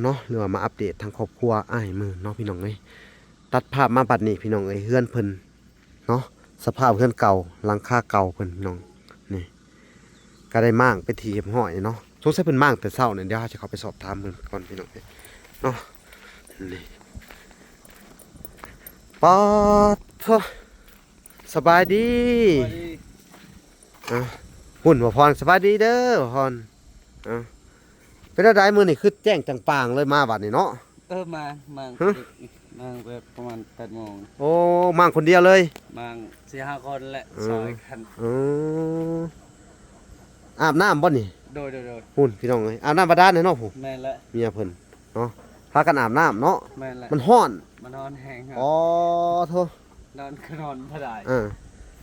เนาะหรือว่ามาอัปเดตทางครอบครัวอ้ายมือเนาะพี่น้องเอ้ยตัดภาพมาบัดนี้พี่น้องเอ้ยเฮือนเพิ่นเนาะสภาพเฮือนเก่าหลังคาเก่าเพิ่นพี่น้องนี่ก็ได้ม่างไปทีเรียบร้อยเนาะสงสัยเพิ่นม่างแต่เช้าเนี่ยเดี๋ยวจะเข้าไปสอบถามเพิ่นก่อนพี่น้องเอ้ยเนาะนี่ปอดโธ่สบายดีอ่ะหุ่นบ่พรสบายดีเด้อบ่พรอ่ะเป็นอะไรมื้อนี่คือแจ้งจังปางเลยมาบัดนี้เนาะมาฮะมาแบบประมาณ8 โมงโอ้มั่งคนเดียวเลยมา4-5 คนแหละอืม ซอยกันอืมอาบน้ำบ่นี่โดยหุ่นพี่น้องเอ้ยอาบน้ำบาดาลเนาะผู้แม่นละ เมียเพิ่นเนาะพากันอาบน้ำเนาะแม่นละมันร้อน มานอนแห้งครับอ๋อโธ่นอนก็นอนบ่ได้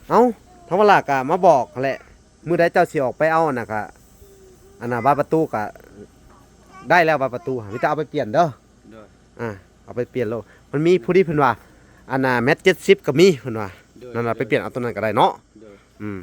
เอ้าธรรมลากะมาบอกแหละมื้อใดเจ้าสิออกไปเอาน่ะก็อันน่ะบานประตูก็ได้แล้วบานประตูมีแต่เอาไปเปลี่ยนเด้อโดยเอาไปเปลี่ยนโลดมันมีผู้ที่เพิ่นว่าอันน่ะแมตช์70ก็มีเพิ่นว่านั่นน่ะไปเปลี่ยนเอาตัวนั้นก็ได้เนาะโดยอืม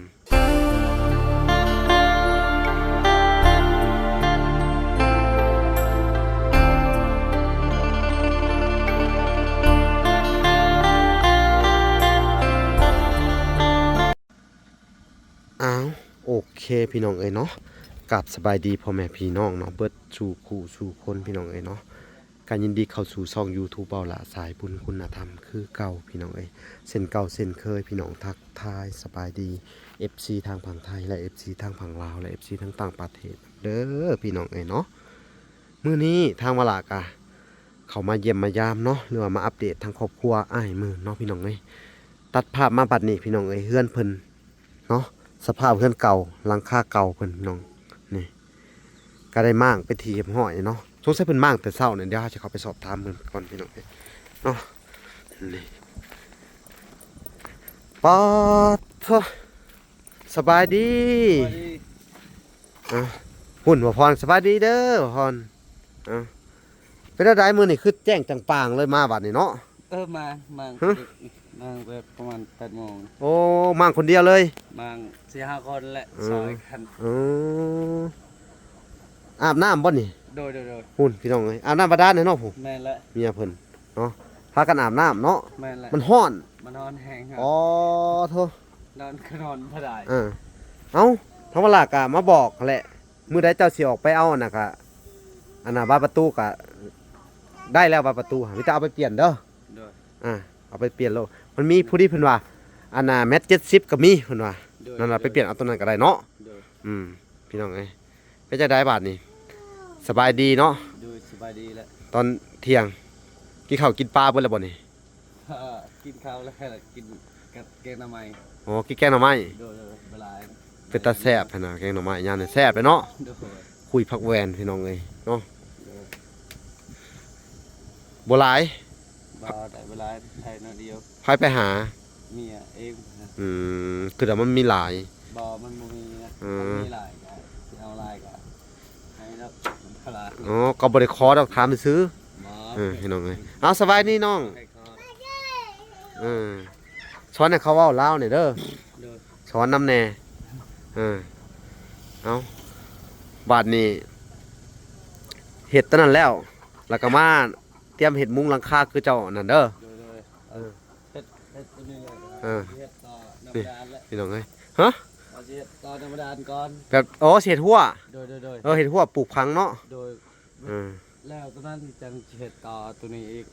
อ้าวโอเคพี่น้องเอ้ยเนาะกับสบายดีพ่อแม่พี่น้องเนาะเบิดสู่คู่สู่คนพี่น้องเอ้ยเนาะการยินดีเข้าสู่ช่อง YouTube เบาละสายบุญคุณธรรมคือเก่าพี่น้องเอ้ยเส้นเก่าเส้นเคยพี่น้องทักทายสบายดี FC ทางฝั่งไทยและ FC ทางฝั่งลาวและ FC ทางต่างประเทศเด้อพี่น้องเอ้ยเนาะมื้อนี้ทางวลากะเขามาเยี่ยมมายามเนาะหรือว่ามาอัปเดตทางครอบครัวอ้ายมือเนาะพี่น้องเอ้ยตัดภาพมาบัดนี้พี่น้องเอ้ยเฮือนเพิ่นเนาะสภาพเฮือนเก่าหลังคาเก่าเพิ่นพี่น้องนี่ก็ได้ม่างไปทีเรียบร้อยเนาะสงสัยเพิ่นม่างแต่เช้าเนี่ยเดี๋ยวจะเข้าไปสอบถามเพิ่นก่อนพี่น้องเอ้ยเนาะนี่ปอดโธ่สบายดีอ่ะหุ่นบ่พรสบายดีเด้อบ่พรอ่ะเป็นอะไรมื้อนี่คือแจ้งจังปางเลยมาบัดนี้เนาะมาฮะมาแบบประมาณ8 โมงโอ้มั่งคนเดียวเลย มา4-5 คนแหละอืมซอยกันอืมอาบน้ำบ่นี่โดยหุ่นพี่น้องเอ้ยอาบน้ำบาดาลเนาะผู้แม่นละ เมียเพิ่นเนาะพากันอาบน้ำเนาะแม่นละมันร้อน มานอนแห้งครับอ๋อโธ่ นอนก็นอนบ่ได้เอ้าธรรมลากะมาบอกแหละมื้อใดเจ้าสิออกไปเอาน่ะก็อันน่ะบานประตูก็ได้แล้วบานประตูมีแต่เอาไปเปลี่ยนเด้อโดยเอาไปเปลี่ยนโลดมันมีผู้ที่เพิ่นว่าอันน่ะแมตช์70ก็มีเพิ่นว่านั่นน่ะไปเปลี่ยนเอาตัวนั้นก็ได้เนาะโดยพี่น้องเอ้ยเป็นจังได๋บาดนี้สบายดีเนาะโดยสบายดีแล้ว ตอนเที่ยงกินข้าวกินปลาเบิดแล้วบ่นี่ กินข้าวแล้วกินกับแกงหน่อไม้อ๋อกินแกงหน่อไม้โดยเวลาเป็นตาแซ่บหั่นน่ะแกงหน่อไม้ยามนี่แซ่บเลยเนาะโดยคุยผักแวนพี่น้องเอ้ยเนาะบ่หลาย บ่ได้เวลาไทยนาเดียวไผไปหาเมียเองนะ คือแต่มันมีหลายบ่มันบ่มีนะมันมีหลายก็สิเอาหลายก็ให้แล้วมันพลาดอ๋อก็บ่ได้ขอดอกถามซื้อบ่พี่น้องเอ้ยเอาสบายดีน้องให้ก่อนสอนให้เขาเว้าลาวหน่อยเด้อโดยสอนนำแน่เอาบาดนี้เฮ็ดตอนนั้นแล้วแล้วก็มาเตรียมเฮ็ดมุงหลังคาคือเจ้านั่นเด้อโดยเฮ็ดตัวนี้เลยเฮ็ดต่อธรรมดาแล้วพี่น้องเอ้ยฮะเอาสิเฮ็ดต่อธรรมดาก่อนแบบอ๋อเฮ็ดหัวโดยเฮ็ดหัวปลูกพังเนาะโดยแล้วตอนนั้นจังเฮ็ดต่อตัวนี้อีก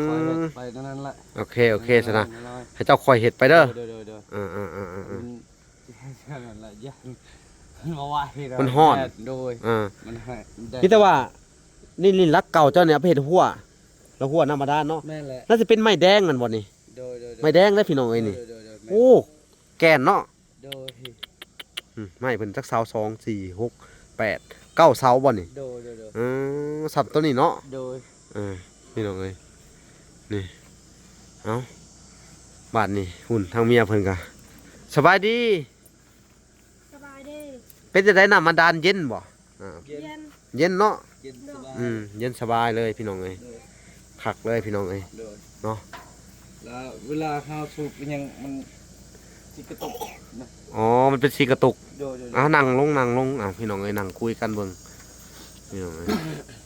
คอยเฮ็ดไปตอนนั้นแหละโอเคซะนะให้เจ้าคอยเฮ็ดไปเด้อโดยนั่นแหละยันมาไหวมันฮ้อนโดยมันให้คิดแต่ว่านี่รักเก่าเจ้าเนี่ยเอาไปเฮ็ดหัวแล้วหัวธรรมดาเนาะแม่นแหละน่าจะเป็นไม้แดงนั่นบ่นี่โดยไม้แดงเด้อพี่น้องเอ้ยนี่โอ้แก่นเนาะโดยไม้เพิ่นจักเสา2 4 6 8 9เสาบ่นี่โดยสับตัวนี้เนาะโดยพี่น้องเอ้ยนี่เอ้าบาดนี้หุ่นทางเมียเพิ่นก็สบายดีเป็นจังได๋น้ำมันดานเย็นบ่เย็นเนาะเย็นสบายเลยพี่น้องเอ้ยคักเลยพี่น้องเอ้ยเนาะแล้วเวลาข้าวสุกยังมันสิกระตุกอ๋อมันเป็นสีกระตุกโดยนั่งลงพี่น้องเอ้ยนั่งคุยกันเบิ่ง นี่น้องเอ้ย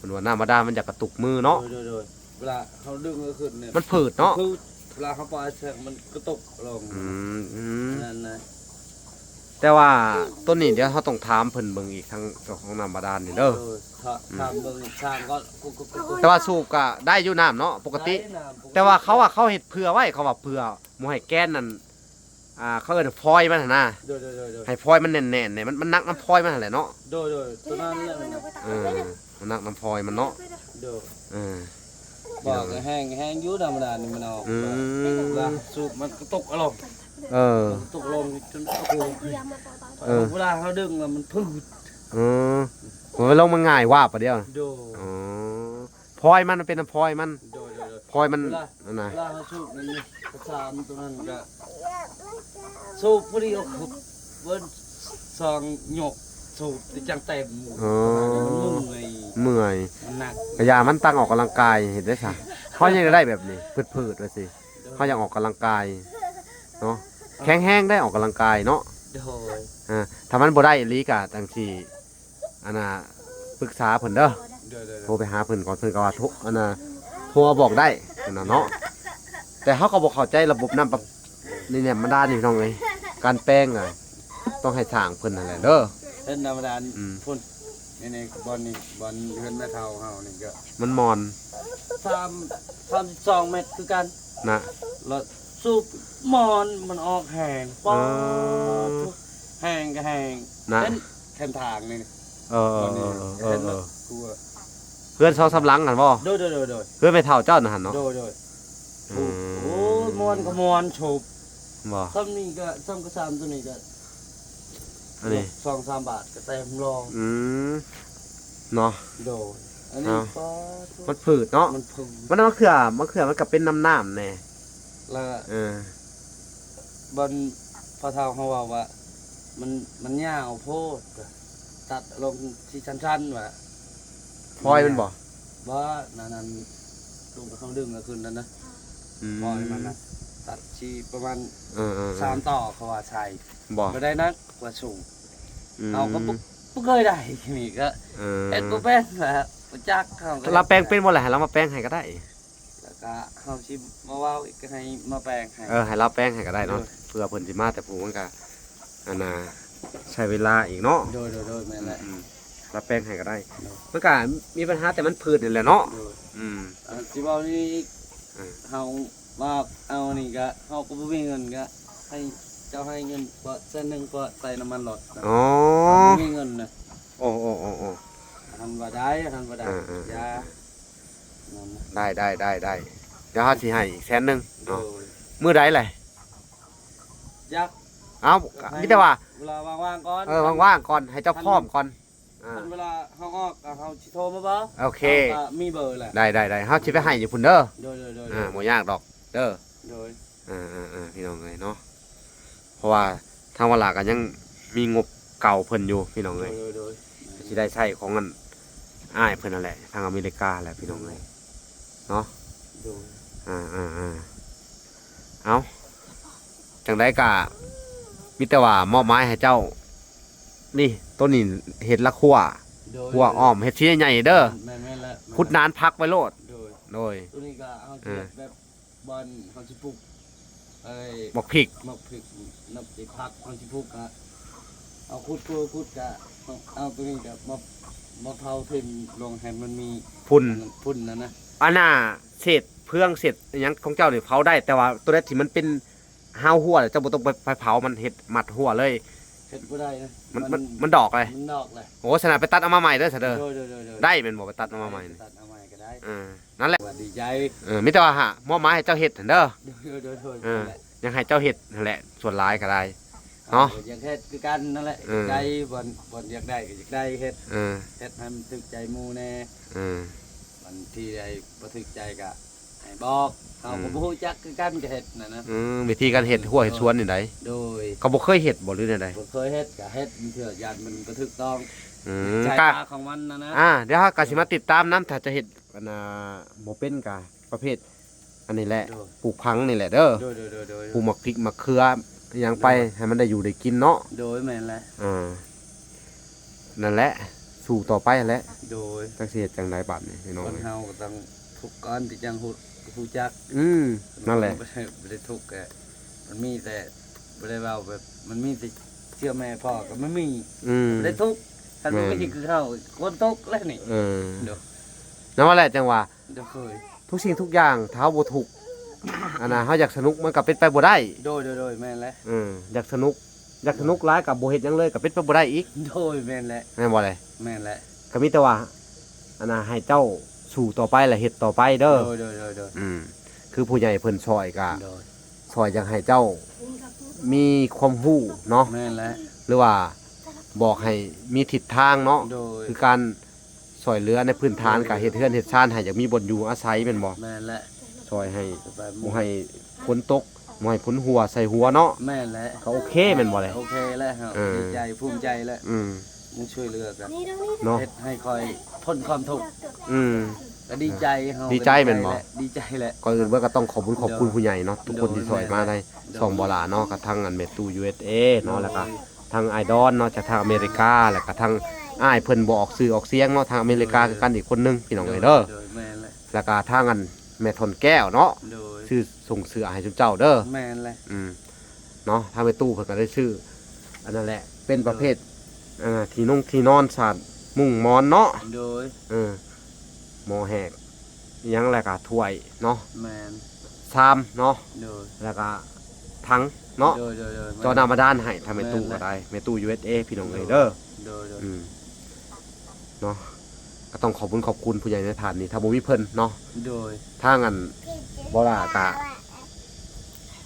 มันว่าน้ำบาดาลมันจะกระตุกมือเนาะ โดยเวลาเขาดึงก็ขึ้นเนี่ย มันผืดเนาะ คือเวลาเขาปล่อยเสร็จมันก็ตกลง อืม นั่นนะ แต่ว่าต้นนี้เดี๋ยวเขาต้องถามเพิ่นเบิ่งอีกทางเจ้าของน้ำบาดาลนี่เด้อ ทำเบิ่งช่างก็กุ๊ก แต่ว่าสูบก็ได้อยู่น้ำเนาะปกติ แต่ว่าเขาเฮ็ดเผื่อไว้เขาว่าเผื่อบ่ให้แก้นนั่นเขาเอิ้นฟอยล์มันหั่นนะ โดย ให้ฟอยล์มันแน่นๆเนี่ยมันหนักน้ำฟอยล์มันหั่นแหละเนาะ ตัวนั้นแหละมันนะ มันหนักน้ำฟอยล์มันเนาะ โดย เออ บอกแห้งอยุ่ธรรมดานี่มันออก อืม เวลาสูบมันก็ตกลง เออ ตกลงจนโอ้โห เออ เวลาเขาดึงแล้วมันพึ่ง เออผมว่าลงมันง่ายว่าปะเดียว โด อ๋อพลอยมันเป็นน้ำพลอยมัน โดย พลอยมันนั่นน่ะ เวลาเขาสูบมันประสานตัวนั้นก็สูบพอดีเอาขุดเบิ้ลซองหยกสูบที่จังเต็ม อ๋อ มันมึงเลย เมื่อย มันหนัก กระยามันตั้งออกกำลังกายเห็นได้ค่ะเขายังได้แบบนี้พืดๆไปสิเขายังออกกำลังกายเนาะแข็งแห้งได้ออกกำลังกายเนาะ โดย ถ้ามันบ่ได้อีหลีกะจังซี่อันน่ะปรึกษาเพิ่นเด้อ โทรไปหาเพิ่นก่อนเพิ่นก็ว่าอันน่ะโทรมาบอกได้นั่นน่ะเนาะแต่เขาก็บ่เข้าใจระบบน้ำปะนี่เนี่ยมันด้านนี่น้องเอ้ยการแป้งอ่ะต้องให้สร้างเพิ่นนั่นแหละเด้อ เล่นธรรมดา อืม พุ่นนี่บอลนี่บอลเฮือนแม่เท่าเฮานี่ก็ มันมอน 32 เมตรคือกัน นะ แล้วสูบมอนมันออกแห้งป๊อดแห้งก็แห้ง นะ เล่นแคมทางนี่ เออ ตอนนี้เห็นแล้วกลัว เพื่อน2 3หลังหั่นบ่ โดย เพื่อนไม่เท่าเจ้านั่นหั่นเนาะ โดย อื โอ้ยมวนก็มวนโฉบ บ่ ซ้ำนี่ก็ซ้ำก็ซ้ำตัวนี้ก็ อันนี้ 2-3 บาทก็เต็มรอง มเนาะ โดยอันนี้ก็ มันผืดเนาะ มันพึ่ง มันมะเขือมันก็เป็นน้ำๆแน่ แล้ว เออบ นพอเท่าเขาว่ามันยาวโพดตัดลงที่ชั้นๆว่ะ พลอยมันบ่ ว่านั่นลงไปเขาดึงก็ขึ้นนั่นนะ อืม ปล่อยมันนะตัดชีประมาณ เออ 3 ต่อเขาว่าใช่ บ่ ก็ได้นักกว่าสูง ม เอาก็บ่เคยได้นี่ก็ เอ เอ็ด อ บ่เป็นแบบบ่จักเขาก็ เราแปลงเป็นบ่แหละให้เรามาแปลงให้ก็ได้ แล้วก็เฮาสิมาเว้าอีกก็ให้มาแปลงให้ ให้เราแปลงให้ก็ได้เนาะเพื่อเพิ่นสิมาแต่ผู้มันก็อันน่ะใช้เวลาอีกเนาะ โดยแม่นแหละ เราแปลงให้ก็ได้มันก็มีปัญหาแต่มันพืชนี่แหละเนาะ โดย อืม สิเว้านี่อีก อืม เฮาว่าเอานี่ก็เฮาก็บ่มีเงินก็ให้เจ้าให้เงินก็เส้นหนึงก็ใส่น้ำมันรถ อ๋อ บ่มีเงินนะ โอ้ ทันบ่ได้ยานั่นนะ ได้เดี๋ยวเฮาสิให้อีก100,000 โด เนาะ ย มื้อใดแหละ ยัก เอ้ามีแต่ว่า เวลาว่างๆก่อน ว่างๆก่อนให้เจ้าพร้อมก่อน เวลาเฮาออกเฮาสิโทรมาบ่ โอเค ฮาก็มีเบอร์แหละ ได้เฮาสิไปให้อยู่พุ่นเด้อ โดย บ่ยากดอกเด้อ โดย พี่น้องเอ้ยเนาะเพราะว่าทางวลาก็ยังมีงบเก่าเพิ่นอยู่พี่น้องเอ้ย โดย สิได้ใช้ของอันอ้ายเพิ่นนั่นแหละทางอเมริกาแหละพี่น้องเอ้ยเนาะ โดย เอาจังได๋ก็มีแต่ว่ามอบหมายให้เจ้า นี่ต้นนี้เฮ็ดละคั่วคั่วอ้อมเฮ็ดชิ้นใหญ่ๆเด้อ แม่นๆแล้ว ขุดนานพักไว้โลด โดย โดย ตัวนี้ก็เฮาสิแบบบอลเฮาสิปลูกไอ้ บอกพริก มักพริกนับสิพักเฮาสิปลูกก็เอาขุดก็เอาตัวนี้ก็มาเผาทิ่มลงให้มันมี พุ่น พุ่นนะ อันน่ะเศษเพื่องเศษอิหยังของเจ้านี่เผาได้แต่ว่าตัวนั้นที่มันเป็นห้าวหัวเจ้าบ่ต้องไปเผามันเฮ็ดมัดหัวเลย เฮ็ดบ่ได้นะ มันดอกเลย มันดอกเลย โอ้ฉะนั้นไปตัดเอามาใหม่เด้อซะเด้อ โดย ได้แม่นบ่ไปตัดเอามาใหม่นี่ ตัดเอาใหม่ก็ได้ นั่นแหละ ว่าดีใจ มีแต่ว่าหามอบหมายให้เจ้าเฮ็ดหั่นเด้อ โดย ยังให้เจ้าเฮ็ดนั่นแหละส่วนหลายก็ได้ เนาะ อยากเฮ็ดคือกันนั่นแหละใจบ่อยากได้ก็อยากได้เฮ็ด เออ เฮ็ดให้มันถึกใจหมู่แน่ เออ วันที่ใดบ่ถึกใจก็ให้บอกเฮาก็บ่ฮู้จักคือกันก็เฮ็ดนั่นนะ วิธีการเฮ็ดหัวเฮ็ดสวนนี่ได โดย เขาบ่เคยเฮ็ดบ่หรือได บ่เคยเฮ็ดก็เฮ็ดเถื่อยานมันบ่ถูกต้อง ก็ ใช้ตาของมันนะ เดี๋ยวเฮาก็สิมาติดตามนํถ้าจะเฮ็ดอันบ่เป็นก็ประเภทอันนี้แหละปลูกพังนี่แหละเด้อ โดย ปลูกหมักพริกหมักเขืออหยังไปให้มันได้อยู่ได้กินเนาะ โดยแม่นแหละ นั่นแหละ สู่ต่อไปนั่นแหละ โดย จักสิเฮ็ดจังไดบัดนี่พี่น้อง คน เอ้ย เฮาก็ต้องทุกข์ก่อนที่จังฮู้จัก นั่นแหละ บ่ได้ทุกข์แกมันมีแต่บ่ได้เว้าแบบมันมีแต่เชื่อแม่พ่อก็มันมี บ่ได้ทุกข์คันบ่มีคือเฮาคนตกแล้วนี่เดี๋ยว นั่นว่าแหละจังว่า เดี๋ยวเคย ทุกสิ่งทุกอย่างเท้าบ่ทุกข์อันน่ะเฮาอยากสนุกมันก็เป็นไปบ่ได้ โดยแม่นแล้ว อยากสนุกหลายก็บ่เฮ็ดหยังเลยก็เป็นไปบ่ได้อีก โดยแม่นแล้ว แม่นบ่เลย แม่นแล้ว ก็มีแต่ว่าอันน่ะให้เจ้าสู่ต่อไปและเฮ็ดต่อไปเด้อ โดย คือผู้ใหญ่เพิ่นช่วยก็ โดย ช่วยอยากให้เจ้ามีความรู้เนาะ แม่นแล้ว หรือว่าบอกให้มีทิศทางเนาะ โดย คือการช่วยเหลือในพื้นฐานการเฮ็ดเฮือนเฮ็ดชานให้อยากมีบ่อนอยู่อาศัยแม่นบ่ แม่นแล้ว ช่วยให้ สบาย บ่ให้ฝนตกบ่ให้ฝนหัวใส่หัวเนาะ แม่นแล้ว ก็โอเคแม่นบ่เลย โอเคแล้วครับดีใจภูมิใจแล้วมึงช่วยเหลือกัน เนาะ เฮ็ดให้คอยทนความทุกข์ อืม ก็ดีใจเฮา ดีใจแม่นบ่ ดีใจแหละ ก่อนอื่นว่าก็ต้องขอบคุณผู้ใหญ่เนาะทุกคนที่ช่วยมาได้ส่องบ่ล่ะเนาะกับทางอันเมตู USA เนาะแล้วก็ทางไอดอลเนาะจากทางอเมริกาแล้วก็ทางอ้ายเพิ่นบ่ออกสื่อออกเสียงเนาะทางอเมริกาคือกันอีกคนนึงพี่น้องเอ้ยเด้อ โดยแม่นแหละ แล้วก็ทางอันแม่ทนแก้วเนาะ โดย ชื่อส่งเสือให้จุเจ้าเด้อ แม่นแหละ เนาะทางแม่ตู้เพิ่นก็ได้ชื่ออันนั้นแหละเป็นประเภทที่นอนสาดมุ้งหมอนเนาะ โดย หมอแหกอิหยังแล้วก็ถ้วยเนาะ แม่น ชามเนาะ โดย แล้วก็ถังเนาะ โดย จอนามาด้านให้ทำแม่ตู้ก็ได้แม่ตู้ USA พี่น้องเอ้ยเด้อ โดย เนาะก็ต้องขอบคุณผู้ใหญ่ในฐานนี้ถ้าบ่มีเพิ่นเนาะ โดย ถ้างั้นบ่ล่ะก็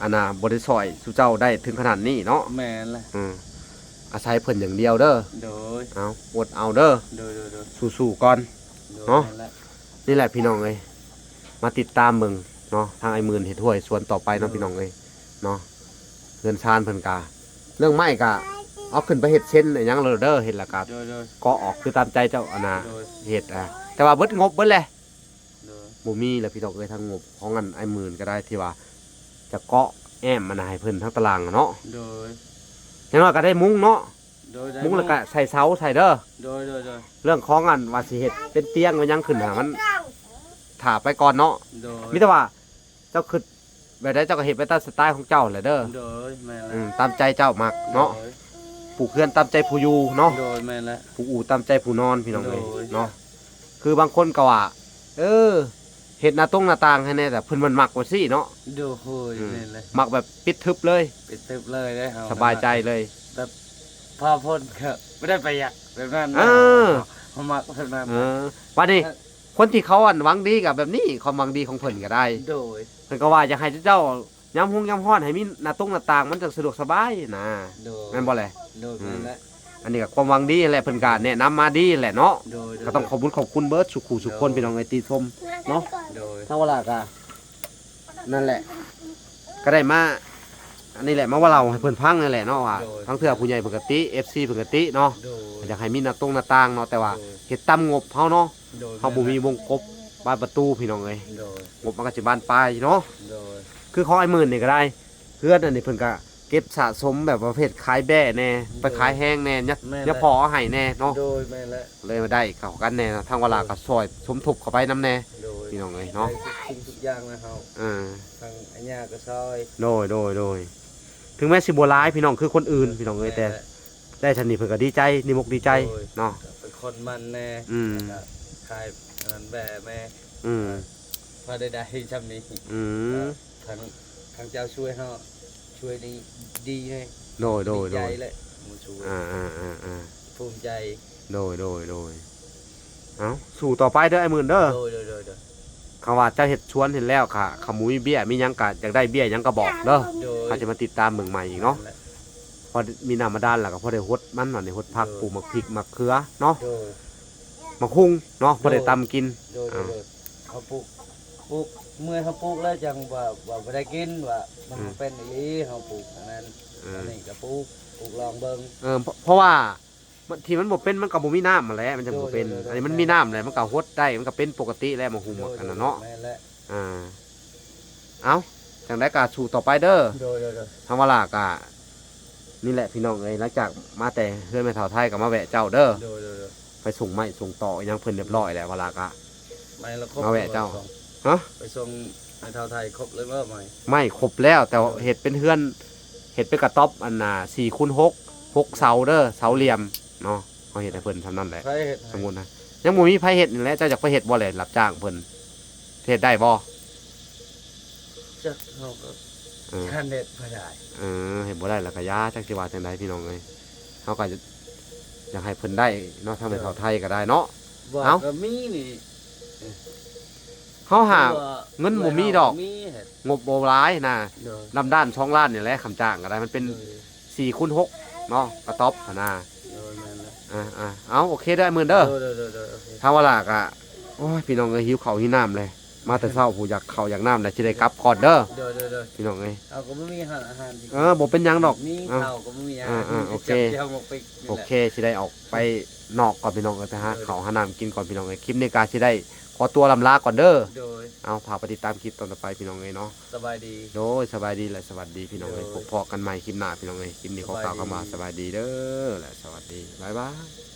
อันน่ะบ่ได้ซอยสู่เจ้าได้ถึงขนาดนี้เนาะ แม่นแหละ อาศัยเพิ่นอย่างเดียวเด้อ โดย เอาอดเอาเด้อ โดย สู้ๆก่อน เนาะ แม่แหละ นี่แหละพี่น้องเอ้ยมาติดตามเบิ่งเนาะทางไอ้หมื่นเฮ็ดถ้วยส่วนต่อไปเนาะพี่น้องเอ้ยเนาะเงินชานเพิ่นกาเรื่องไม้ก็เอาขึ้นไปเฮ็ดเช่นอิหยังเลยเด้อเฮ็ดและก็ โดย ก็ออกคือตามใจเจ้าอันน่ะ โดย เฮ็ดแต่ว่าเบิดงบเบิดแหละ โดย บ่มีแล้วพี่น้องเอ้ยทางงบของอันไอ้หมื่นก็ได้ที่ว่าจะเกาะแอมมันน่ะให้เพิ่นทั้งตารางอะเนาะ โดย อย่างน้อยก็ได้มุ้งเนาะ โดย มุ้งแล้วก็ใส่เสาใส่เด้อ โดย เรื่องของอันว่าสิเฮ็ดเป็นเตียงมันยังขึ้นหามันถ่าไปก่อนเนาะ โดย มีแต่ว่าเจ้าคือแบบใดเจ้าก็เฮ็ดไปตามสไตล์ของเจ้าแหละเด้อ โดยแม่นแหละ ตามใจเจ้ามักเนาะปลูกเรือนตามใจผู้อยู่เนาะ โดยแม่นแหละ ปลูกอู่ตามใจผู้นอนพี่น้องเอ้ย โดย เนาะคือบางคนก็ว่าเฮ็ดหน้าต่างให้แน่แต่เพิ่นมันมักว่าซี่เนาะ โดยแม่นแหละ มักแบบปิดทึบเลย ปิดตึบเลยได้เฮา สบายใจเลย พาพ่นก็ไม่ได้ประหยัดแบบนั้น เออ เขามักแบบนั้น วันนี้คนที่เขาอันหวังดีกับแบบนี้ความหวังดีของเพิ่นก็ได้ โดย เพิ่นก็ว่าอยากให้เจ้าย้ำฮงย้ำฮ้อนให้มีหน้าต่างมันจะสะดวกสบายนะ โดย แม่นบ่แหละ โดยแม่นแหละ อันนี้ก็ความหวังดีแหละเพิ่นก็แนะนำมาดีแหละเนาะ โดย ก็ต้องขอบคุณเบิร์ดสุขูสุขคนพี่น้องไอ้ตีชมเนาะ โดย ถ้าว่าล่ะก็นั่นแหละ ก็ได้มาอันนี้แหละมาว่าเราให้เพิ่นพังนั่นแหละเนาะว่าทั้งเทื่อผู้ใหญ่ปกติ FC ปกติเนาะ โดย อยากให้มีหน้าต่างเนาะแต่ว่าเฮ็ดตามงบเฮาเนาะ โดย เฮาบ่มีวงกบบานประตูพี่น้องเอ้ย โดย งบมันก็สิบานปลายเนาะ โดย คือของไอ้หมื่นนี่ก็ได้เพื่อนอันนี้เพิ่นก็เก็บสะสมแบบประเภทขายแบ่แน่ไปขายแห้งแน่ยะพอเอาให้แน่เนาะ โดยแม่นแหละ เลยมาได้เข้ากันแน่ทางเวลาก็ซอยสมทบเข้าไปนํแน่ โดย พี่น้องเอ้ยเนาะ ทุกสิ่งทุกอย่างนะเฮา า ทางอัญญาก็ซอย โดยถึงแม้สิบ่ร้ายพี่น้องคือคนอื่นพี่น้องเอ้ยแต่ ม่นหละ ได้ทันนี้เพิ่นก็ดีใจนิมกดีใจเนาะ เป็นคนมันแน่ อืม แล้วก็ขายอันนั้นแบ่แม่ อืม พอได้ๆจำนี้ อืม ทางเจ้าช่วยเฮาช่วยดีไง โดย ดีใจแหละมูช่วย ภูมิใจ โดยเอ้าสู่ต่อไปเด้อไอ้หมื่นเด้อ โดย คำว่าเจ้าเฮ็ดชวนเห็นแล้วค่ะขมุยเบี้ยมีหยังก็อยากได้เบี้ยหยังก็บอกเด้อ โดย เขาจะมาติดตามเบิ่งใหม่อีกเนาะพอมีน้ำมาด้านแล้วก็พอได้ฮดมันว่านี่ฮดผักปลูกมะพริกมะเขือเนาะ โดย มะฮุ่งเนาะพอได้ตำกิน โดยเขาปลูกเมื่อเขาปลูกแล้วจังว่าบ่ได้กินว่ามันเป็นอย่างนี้เขาปลูกอันนั้นอันนี้ก็ปลูกลองเบิ่ง เพราะว่าที่มันบ่เป็นมันก็บ่มีน้ำมาแหล้วมันจะบ่เป็น โดย อันนี้มันมีน้ำแหละมันก็ฮดได้มันก็เป็นปกติแล้วมะฮุ่งอันนั้นเนาะ แม่นแหละ เอ้าจังได๋ก็สู่ต่อไปเด้อ โดย ทางว่าล่ะก็นี่แหละพี่น้องเอ้ยหลังจากมาแต่เฮือนแม่เฒ่าไทยก็มาแวะเจ้าเด้อ โดย พ ไปส่งไม้ส่งต่ออิหยังเพิ่นเรียบร้อยแล้วว่าล่ะกะ ไม่ละครบ เอาแหวะเจ้า ฮะ ไปส่งในเท่าไทยครบเลยว่าไหม ไม่ครบแล้วแต่ว่าเฮ็ดเป็นเฮือนเฮ็ดเป็นกระต๊อบอันน่ะ4x6 เสาเด้อเสาเหลี่ยมเนาะเฮาเฮ็ดให้เพิ่นทำนั่นแหละ ใครเห็ด สมมุตินะยังบ่มีไผเฮ็ดนี่แหละเจ้าอยากไปเฮ็ดบ่แหละรับจ้างเพิ่นเฮ็ดได้บ่ จะเขาก็ เออ ท่านเด็ดไม่ได้ เฮ็ดบ่ได้แล้วก็ยาจักสิว่าจังไดพี่น้องเอ้ยเฮาก็จะอยากให้เพิ่นได้เนาะทางในเสาไทยก็ได้เนาะ บอก เอ้า ก็มีนี่ เฮาหา ว่า เงินบ่มีดอก มีเห็ด งบบ่หลายนะ โดย ลำด้านช่องล้านนี่แหละคำจ้างก็ได้มันเป็น 4x6 เนาะกระต๊อบหั่นน่ะ โดยแม่นแล้ว เอาโอเคได้หมื่นเด้อ โดยโอเค ถ้าว่าลากอ่ะโอ้ยพี่น้องเอ้ยหิวข้าวหิวน้ำเลย มาแต่เช้าผู้อยากข้าวอยากน้ำแล้วสิได้กลับก่อนเด้อ โดย พี่น้องเอ้ย เอาก็ไม่มีอาหารจริง บ่เป็นหยังดอก มี เอ้า ข้าวก็ไม่มีอาหาร โอเค จับเจียวหมกปิกนี่ โอ แหละ เคสิได้ออกไปนอกก่อนพี่น้องเอ้ยไปหาข้าวหาน้ำกินก่อนพี่น้องเอ้ยคลิปนี้ก็สิได้ขอตัวลำลาก่อนเด้อ โดย เอาพาไปติดตามคลิปตอนต่อไปพี่น้องเอ้ยเนาะ สบายดี โดยสบายดีและสวัสดีพี่น้องเอ้ย โดย พบพอกันใหม่คลิปหน้าพี่น้องเอ้ยคลิปนี้ขอกล่าวคำว่าสบายดีเด้อและสวัสดีบ๊ายบาย